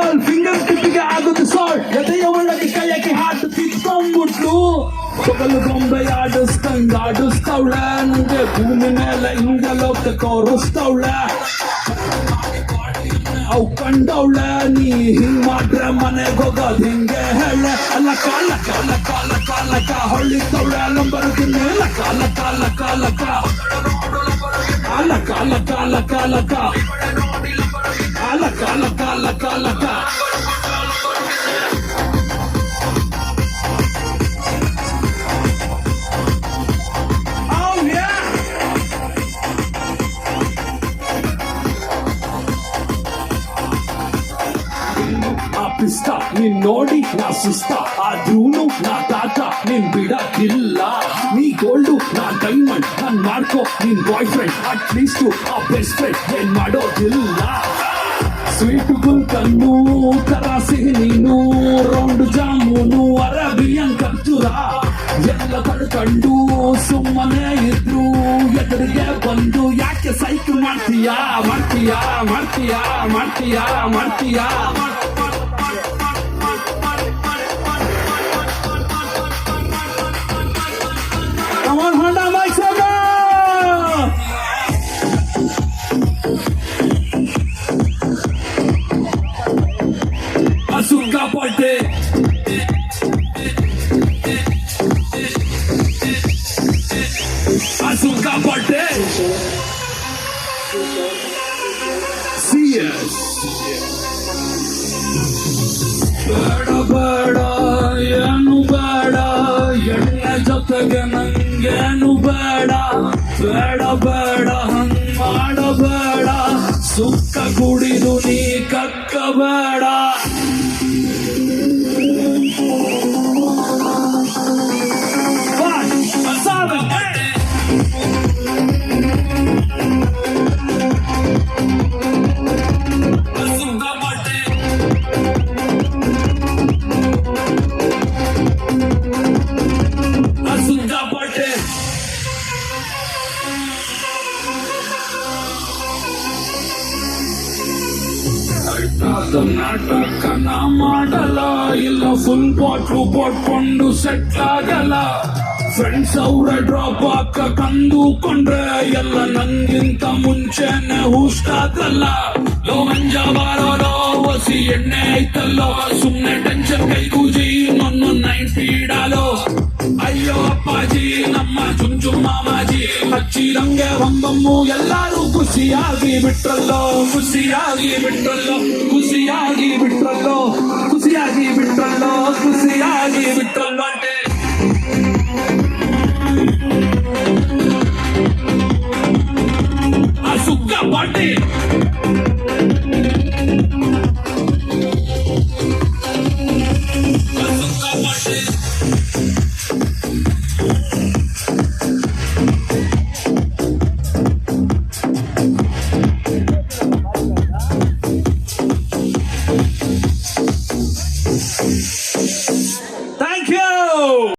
Ball finger ಟಿಪ್ಪಿಗೆ ಆಗೋದು salt ಎದೆಯ ಒಳಗೆ ಕೈಯಕ್ಕೆ ಹಾಟು ಕಿತ್ಕೊಂಡ್ಬಿಟ್ಲು ತೊಗಲು ಗೊಂಬೆ ಆಡಿಸ್ತಾವಳೆ ನಂಗೆ ಭೂಮಿ ಮೇಲೆ ಹಿಂಗೆ ಲೋಕ ತೋರಿಸ್ತಾವಳೆ ಅವು ಕಂಡವಳೆ ನೀ ಹಿಂಗ್ ಮಾಡ್ರೆ ಮನೆಗೆ ಹೋಗೋದ್ ಹಿಂಗೆ ಹೇಳೆ ಅಲ್ಲ ಕಾಲ ಕಾಲ ಕಾಲ ಕಾಲಕ ಹೊಳಿತವಳೆ ನಂಬರ್ತೀನಿ ಕಾಲ ಕಾಲ ಕಾಲಕ ಕಾಲ ಕಾಲ ಕಾಲ ಕಾಲಕ ಕಾಲ ಕಾಲ ಕಾಲ ಕಾಲಕ ಪಿಸ್ತ ನೀನ್ ನೋಡಿ ನಾ ಸುಸ್ತ ಆದ್ರೂನು ನಾ ತಾತ ನೀನ್ ಬಿಡಕ್ಕಿಲ್ಲ ನೀ ಗೋಲ್ಡು ನಾ ಡೈಮಂಡ್ ನಾನ್ ಮಾಡ್ಕೋ ನೀನ್ ಬಾಯ್ ಫ್ರೆಂಡ್ ಅಟ್ಲೀಸ್ಟ್ ಆ ಬೆಸ್ಟ್ ಫ್ರೆಂಡ್ ಏನ್ ಮಾಡೋದಿಲ್ಲ ಸ್ವೀಟ್ ಗುಲ್ಕನ್ನು ತರಾಸಿ ನೀನು ರೌಂಡ್ ಜಾಮೂನು ಅರೇಬಿಯನ್ ಖರ್ಜೂರ ಎಲ್ಲ ಕಳ್ಕೊಂಡು ಸುಮ್ಮನೆ ಇದ್ರು ಎದುರಿಗೆ ಬಂದು ಯಾಕೆ ಸೈಕಲ್ ಮಾಡ್ತೀಯಾ ಮಾಡ್ತೀಯಾ ಮಾಡ್ತೀಯಾ ಮಾಡ್ತೀಯಾ ಮಾಡ್ತೀಯಾ Come on, Honda, Mike Saga! Asuka Polte! Asuka Polte! CS! ಬೇಡ ಏನು ಬೇಡ ಎಣ್ಣೆ ಜೊತೆಗೆ ನಂಗೇನು ಬೇಡ ಬೇಡ ಬೇಡ ಹಂಗ್ ಮಾಡಬೇಡ ಸುಕ್ಕ ಕುಡಿದು ನೀ ಕಕ್ಕಬೇಡ ನಾಟಕನ ಮಾಡಲ್ಲ ಇಲ್ಲ ಫುಲ್ ಬಾಟ್ಲು ಪಡ್ಕೊಂಡು ಸೆಟ್ ಆಗಲ್ಲ ಫ್ರೆಂಡ್ಸ್ ಅವ್ರೆ ಡ್ರಾಪ್ ಹಾಕ ಕಂಡುಕೊಂಡ್ರೆ ಎಲ್ಲ ನಂಗಿಂತ ಮುಂಚೆನೆ ಹೂಸ್ಟಾದಲ್ಲ ಲೋ ಮಂಜ ಬಾರೋಲೋ ಹೊಸಿ ಎಣ್ಣೆ ಐತಲ್ಲೋ ಸುಮ್ನೆ ಟೆನ್ಷನ್ ಕೈಗೂಜಿ ಇನ್ನೊಂದು ನೈಟ್ ಇಡಾಲೋ ಅಯ್ಯೋ ಅಪ್ಪಾಜಿ ನಮ್ಮ ಚುಂಚು ಮಾಮಾಜಿ ಹಚ್ಚಿರಂಗೆ ಒಂಬಮ್ಮು ಎಲ್ಲಾರು ಖುಷಿಯಾಗಿ ಬಿಟ್ರಲ್ಲೋ ಖುಷಿಯಾಗಿ ಬಿಟ್ರಲ್ಲೋ ಖುಷಿಯಾಗಿ ಬಿಟ್ರಲ್ಲೋ ಖುಷಿಯಾಗಿ ಬಿಟ್ರಲ್ಲೋ ಖುಷಿಯಾಗಿ ಬಿಟ್ರಲ್ಲೋ